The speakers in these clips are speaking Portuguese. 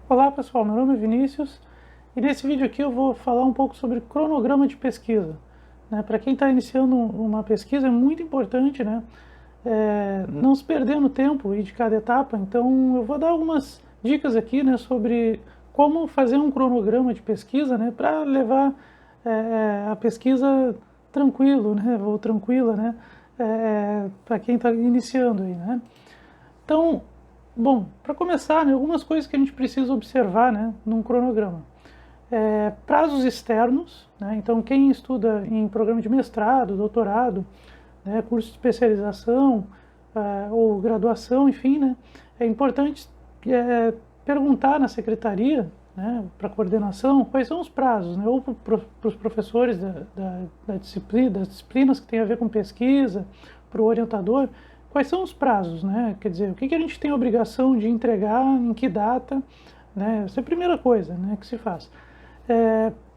Olá pessoal, meu nome é Vinícius e nesse vídeo aqui eu vou falar um pouco sobre cronograma de pesquisa. Para quem está iniciando uma pesquisa é muito importante, não se perder no tempo e de cada etapa. Então eu vou dar algumas dicas aqui, sobre como fazer um cronograma de pesquisa, para levar a pesquisa tranquilo, ou tranquila, para quem está iniciando aí, Então, bom, para começar, algumas coisas que a gente precisa observar, num cronograma. Prazos externos, então quem estuda em programa de mestrado, doutorado, curso de especialização ou graduação, enfim, é importante perguntar na secretaria, para coordenação, quais são os prazos, ou para os professores das disciplinas que tem a ver com pesquisa, para o orientador, quais são os prazos, quer dizer, o que a gente tem a obrigação de entregar, em que data, essa é a primeira coisa, que se faz.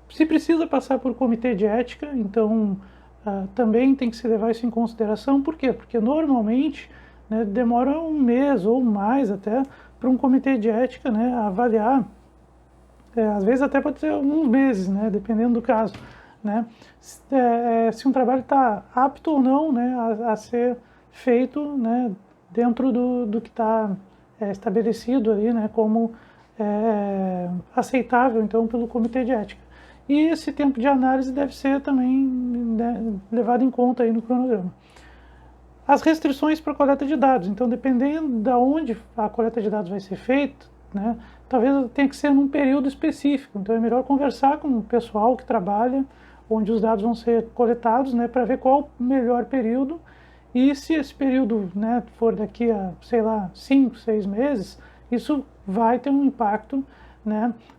Se precisa passar por comitê de ética, então também tem que se levar isso em consideração. Por quê? Porque normalmente demora um mês ou mais até para um comitê de ética avaliar, às vezes até pode ser alguns meses, dependendo do caso, se um trabalho está apto ou não a ser feito dentro do que está estabelecido ali como aceitável então pelo comitê de ética. E esse tempo de análise deve ser também levado em conta aí no cronograma. As restrições para a coleta de dados, então dependendo de onde a coleta de dados vai ser feita, talvez tenha que ser num período específico, então é melhor conversar com o pessoal que trabalha onde os dados vão ser coletados, para ver qual o melhor período, e se esse período for daqui a, sei lá, 5, 6 meses, isso vai ter um impacto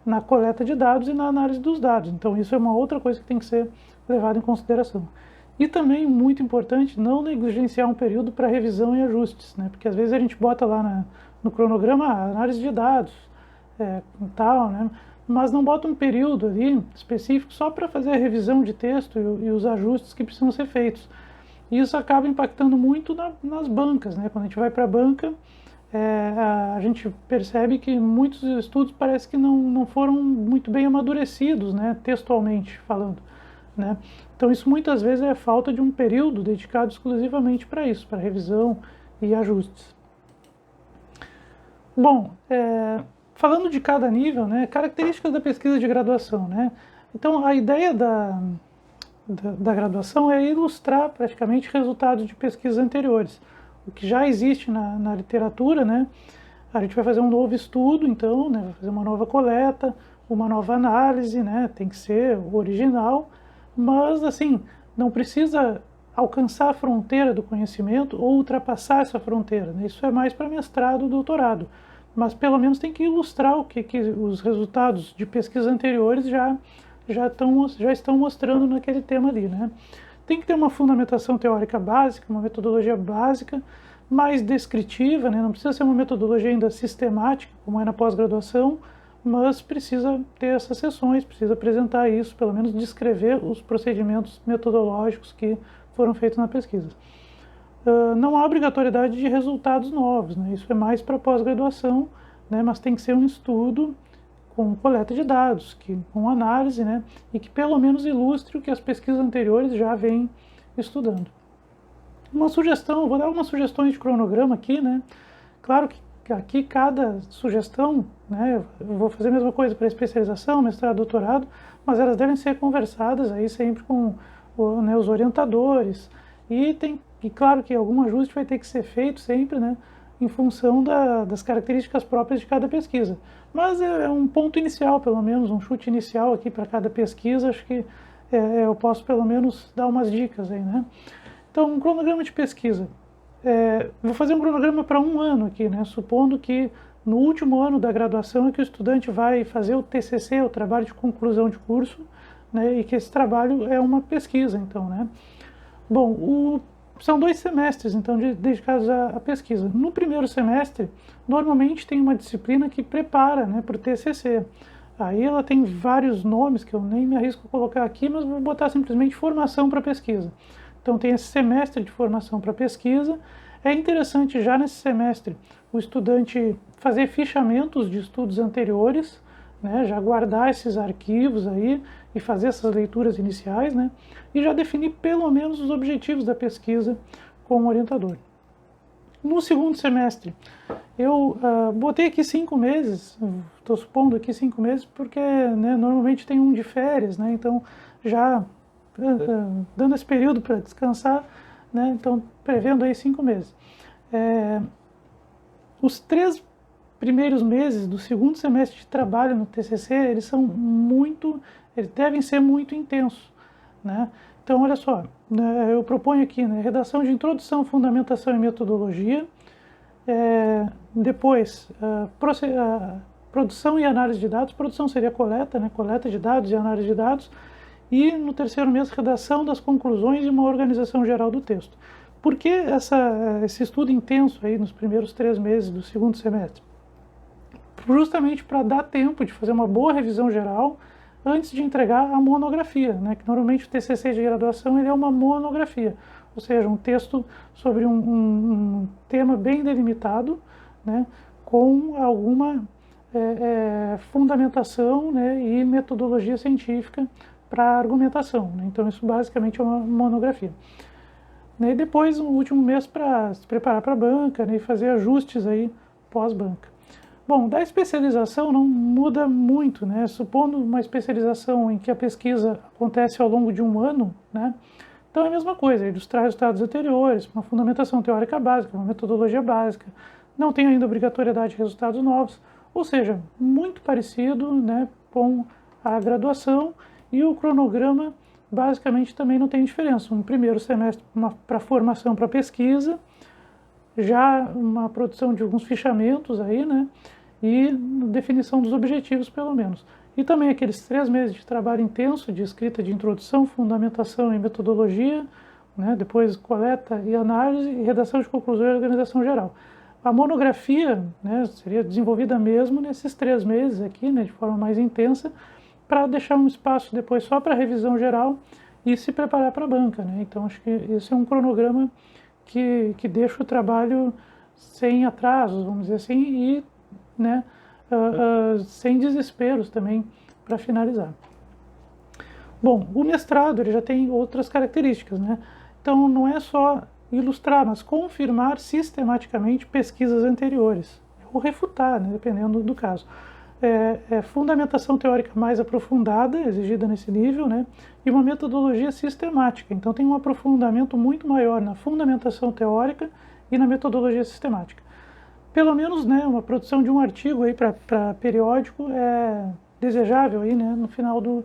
na coleta de dados e na análise dos dados. Então isso é uma outra coisa que tem que ser levada em consideração. E também, muito importante, não negligenciar um período para revisão e ajustes, porque às vezes a gente bota lá no cronograma análise de dados, tal, mas não bota um período ali específico só para fazer a revisão de texto e os ajustes que precisam ser feitos. E isso acaba impactando muito nas bancas, Quando a gente vai para a banca, a gente percebe que muitos estudos parece que não foram muito bem amadurecidos, textualmente falando, Então isso muitas vezes é falta de um período dedicado exclusivamente para isso, para revisão e ajustes. Bom, falando de cada nível, características da pesquisa de graduação, Então a ideia da graduação é ilustrar praticamente resultados de pesquisas anteriores. O que já existe na literatura, a gente vai fazer um novo estudo, então, vai fazer uma nova coleta, uma nova análise, tem que ser original, mas, assim, não precisa alcançar a fronteira do conhecimento ou ultrapassar essa fronteira, Isso é mais para mestrado ou doutorado, mas pelo menos tem que ilustrar o que os resultados de pesquisas anteriores já estão mostrando naquele tema ali, Tem que ter uma fundamentação teórica básica, uma metodologia básica, mais descritiva, Não precisa ser uma metodologia ainda sistemática, como é na pós-graduação, mas precisa ter essas sessões, precisa apresentar isso, pelo menos descrever os procedimentos metodológicos que foram feitos na pesquisa. Não há obrigatoriedade de resultados novos, Isso é mais para pós-graduação, mas tem que ser um estudo com coleta de dados, com análise, e que pelo menos ilustre o que as pesquisas anteriores já vêm estudando. Uma sugestão, eu vou dar algumas sugestões de cronograma aqui, Claro que aqui cada sugestão, eu vou fazer a mesma coisa para especialização, mestrado, doutorado, mas elas devem ser conversadas aí sempre com os orientadores, e claro que algum ajuste vai ter que ser feito sempre, em função das características próprias de cada pesquisa. Mas é um ponto inicial, pelo menos, um chute inicial aqui para cada pesquisa, acho que eu posso pelo menos dar umas dicas aí, Então, um cronograma de pesquisa. Vou fazer um cronograma para um ano aqui, supondo que no último ano da graduação é que o estudante vai fazer o TCC, o trabalho de conclusão de curso, e que esse trabalho é uma pesquisa, então, Bom, são 2 semestres, então, dedicados à pesquisa. No primeiro semestre, normalmente tem uma disciplina que prepara para o TCC. Aí ela tem vários nomes que eu nem me arrisco a colocar aqui, mas vou botar simplesmente formação para pesquisa. Então tem esse semestre de formação para pesquisa, É interessante já nesse semestre o estudante fazer fichamentos de estudos anteriores, né, já guardar esses arquivos aí e fazer essas leituras iniciais, né, e já definir pelo menos os objetivos da pesquisa com o orientador. No segundo semestre, eu botei aqui 5 meses, estou supondo aqui 5 meses, porque né, normalmente tem um de férias, né, então já dando esse período para descansar, né, então prevendo aí 5 meses. Os 3 primeiros meses do segundo semestre de trabalho no TCC, eles devem ser muito intensos, né? Então, olha só, né, eu proponho aqui, né, redação de introdução, fundamentação e metodologia, depois, produção e análise de dados. Produção seria coleta, né, coleta de dados e análise de dados, e no terceiro mês, redação das conclusões e uma organização geral do texto. Por que esse estudo intenso aí nos primeiros 3 meses do segundo semestre? Justamente para dar tempo de fazer uma boa revisão geral antes de entregar a monografia, né? Que normalmente o TCC de graduação ele é uma monografia, ou seja, um texto sobre um tema bem delimitado, né? Com alguma fundamentação, né? E metodologia científica para argumentação, né? Então isso basicamente é uma monografia. E depois, no último mês, para se preparar para a banca, né, e fazer ajustes aí pós-banca. Bom, da especialização não muda muito, né? Supondo uma especialização em que a pesquisa acontece ao longo de um ano, né? Então é a mesma coisa, ilustrar resultados anteriores, uma fundamentação teórica básica, uma metodologia básica, não tem ainda obrigatoriedade de resultados novos, ou seja, muito parecido, né, com a graduação, e o cronograma basicamente também não tem diferença. Um primeiro semestre para formação para pesquisa, já uma produção de alguns fichamentos aí, né? E definição dos objetivos, pelo menos. E também aqueles 3 meses de trabalho intenso, de escrita de introdução, fundamentação e metodologia, né? Depois coleta e análise, e redação de conclusão e organização geral. A monografia, né, seria desenvolvida mesmo nesses 3 meses aqui, né, de forma mais intensa, para deixar um espaço depois só para revisão geral e se preparar para a banca, né? Então acho que esse é um cronograma que deixa o trabalho sem atrasos, vamos dizer assim, e né, sem desesperos também para finalizar. Bom, o mestrado ele já tem outras características, né? Então não é só ilustrar, mas confirmar sistematicamente pesquisas anteriores, ou refutar, né, dependendo do caso. Fundamentação teórica mais aprofundada, exigida nesse nível, né, e uma metodologia sistemática. Então tem um aprofundamento muito maior na fundamentação teórica e na metodologia sistemática. Pelo menos, né, uma produção de um artigo aí para periódico é desejável aí, né, no final do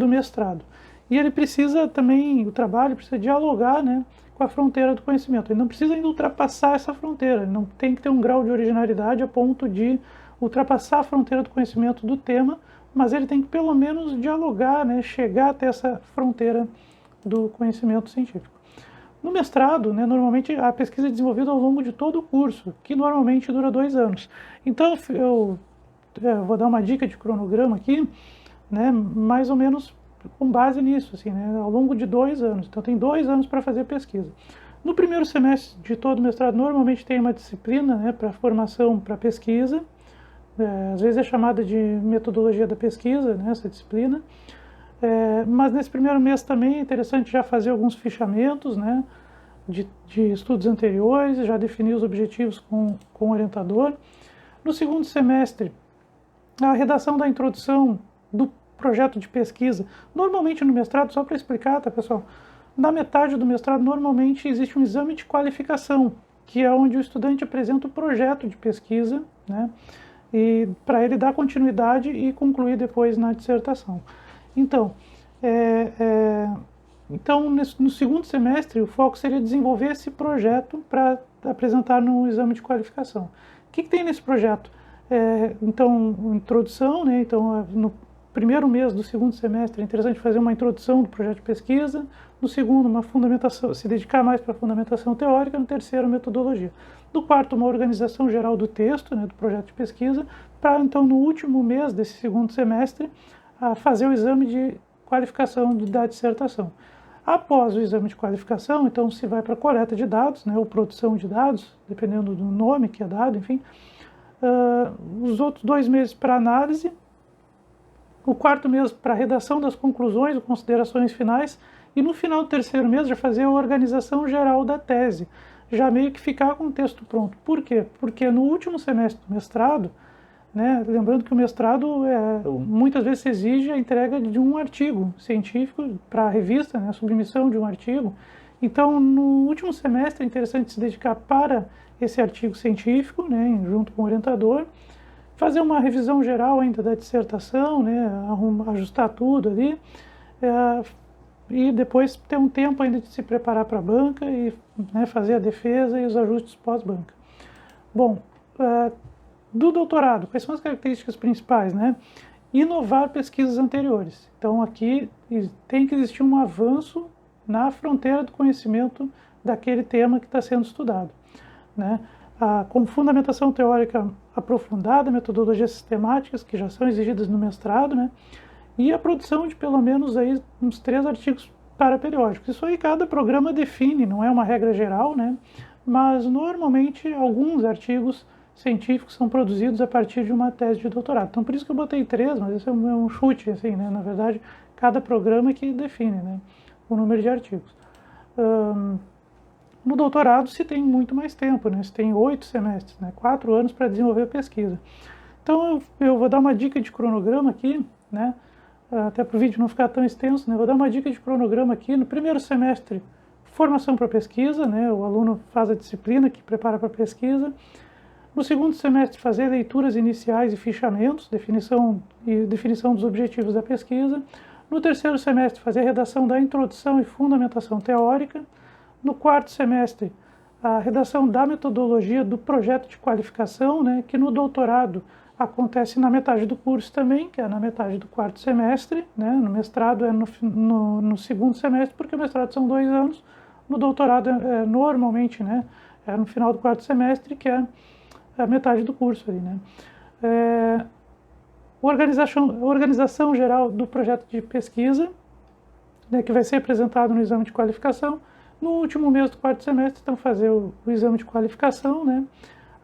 mestrado. E ele precisa também, o trabalho precisa dialogar, né, com a fronteira do conhecimento. Ele não precisa ainda ultrapassar essa fronteira, ele não tem que ter um grau de originalidade a ponto de ultrapassar a fronteira do conhecimento do tema, mas ele tem que pelo menos dialogar, né, chegar até essa fronteira do conhecimento científico. No mestrado, né, normalmente a pesquisa é desenvolvida ao longo de todo o curso, que normalmente dura 2 anos. Então eu vou dar uma dica de cronograma aqui, né, mais ou menos com base nisso, assim, né, ao longo de 2 anos. Então tem 2 anos para fazer pesquisa. No primeiro semestre de todo o mestrado, normalmente tem uma disciplina, né, para formação para pesquisa. Às vezes é chamada de metodologia da pesquisa, né, essa disciplina. Mas nesse primeiro mês também é interessante já fazer alguns fichamentos, né, de estudos anteriores, já definir os objetivos com o orientador. No segundo semestre, a redação da introdução do projeto de pesquisa. Normalmente no mestrado, só para explicar, tá, pessoal? Na metade do mestrado, normalmente existe um exame de qualificação, que é onde o estudante apresenta o projeto de pesquisa, né, e para ele dar continuidade e concluir depois na dissertação. Então, no segundo semestre, o foco seria desenvolver esse projeto para apresentar no exame de qualificação. O que tem nesse projeto? Então, introdução, né? Então, no primeiro mês do segundo semestre é interessante fazer uma introdução do projeto de pesquisa, no segundo, uma fundamentação, se dedicar mais para a fundamentação teórica, no terceiro, metodologia. No quarto, uma organização geral do texto, né, do projeto de pesquisa, para, então, no último mês desse segundo semestre, fazer o exame de qualificação da dissertação. Após o exame de qualificação, então se vai para a coleta de dados, né, ou produção de dados, dependendo do nome que é dado, enfim. Os outros 2 meses para análise, o 4º mês para redação das conclusões ou considerações finais, e no final do 3º mês já fazer a organização geral da tese, já meio que ficar com o texto pronto. Por quê? Porque no último semestre do mestrado, né, lembrando que o mestrado muitas vezes se exige a entrega de um artigo científico para a revista, né, a submissão de um artigo. Então, no último semestre é interessante se dedicar para esse artigo científico, né, junto com o orientador, fazer uma revisão geral ainda da dissertação, né, ajustar tudo ali, e depois ter um tempo ainda de se preparar para a banca e, né, fazer a defesa e os ajustes pós-banca. Bom, do doutorado, quais são as características principais, né? Inovar pesquisas anteriores. Então aqui tem que existir um avanço na fronteira do conhecimento daquele tema que está sendo estudado, né? Com fundamentação teórica aprofundada, metodologias sistemáticas que já são exigidas no mestrado, né? E a produção de pelo menos aí uns 3 artigos paraperiódicos. Isso aí cada programa define, não é uma regra geral, né? Mas normalmente alguns artigos científicos são produzidos a partir de uma tese de doutorado. Então por isso que eu botei 3, mas esse é um chute, assim, né? Na verdade, cada programa que define, né, o número de artigos. No doutorado se tem muito mais tempo, né? Se tem 8 semestres, né? 4 anos para desenvolver a pesquisa. Então eu vou dar uma dica de cronograma aqui, né? Até para o vídeo não ficar tão extenso, né? Vou dar uma dica de cronograma aqui. No primeiro semestre, formação para pesquisa, né? O aluno faz a disciplina que prepara para pesquisa. No segundo semestre, fazer leituras iniciais e fichamentos, definição dos objetivos da pesquisa. No terceiro semestre, fazer a redação da introdução e fundamentação teórica. No 4º semestre, a redação da metodologia do projeto de qualificação, né, que no doutorado acontece na metade do curso também, que é na metade do 4º semestre, né, no mestrado é no segundo semestre, porque o mestrado são 2 anos, no doutorado normalmente, né, é no final do 4º semestre, que é a metade do curso ali, né. Organização geral do projeto de pesquisa, né, que vai ser apresentado no exame de qualificação. No último mês do 4º semestre, então, fazer o exame de qualificação, né?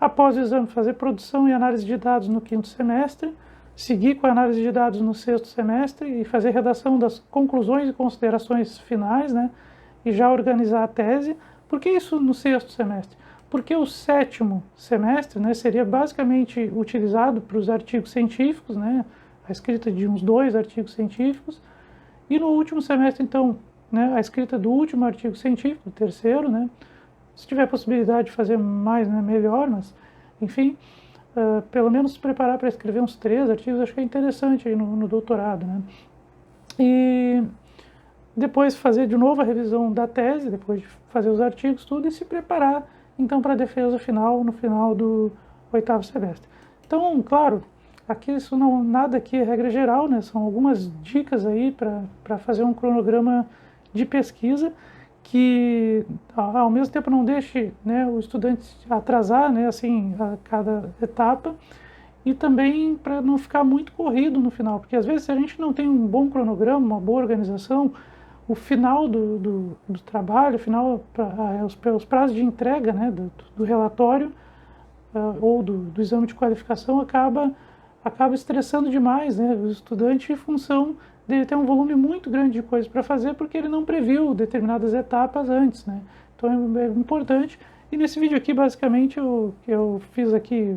Após o exame, fazer produção e análise de dados no 5º semestre, seguir com a análise de dados no 6º semestre e fazer redação das conclusões e considerações finais, né? E já organizar a tese. Por que isso no 6º semestre? Porque o 7º semestre, né, seria basicamente utilizado para os artigos científicos, né? A escrita de uns 2 artigos científicos. E no último semestre, então, né, a escrita do último artigo científico, do 3º, né? Se tiver possibilidade de fazer mais, né, melhor, mas, enfim, pelo menos se preparar para escrever uns 3 artigos, acho que é interessante aí no doutorado, né? E depois fazer de novo a revisão da tese, depois de fazer os artigos, tudo, e se preparar, então, para a defesa final, no final do 8º semestre. Então, claro, aqui nada aqui é regra geral, né? São algumas dicas aí para fazer um cronograma de pesquisa que, ao mesmo tempo, não deixe, né, o estudante atrasar, né, assim, a cada etapa, e também para não ficar muito corrido no final, porque às vezes se a gente não tem um bom cronograma, uma boa organização, o final do trabalho, os prazos de entrega, né, do relatório ou do exame de qualificação acaba estressando demais, né, o estudante, em função dele ter um volume muito grande de coisas para fazer, porque ele não previu determinadas etapas antes, né. Então é importante. E nesse vídeo aqui, basicamente, eu fiz aqui,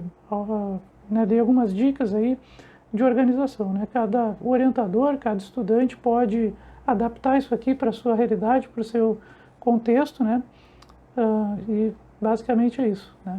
né, dei algumas dicas aí de organização, né. Cada orientador, cada estudante pode adaptar isso aqui para a sua realidade, para o seu contexto, né. E basicamente é isso, né.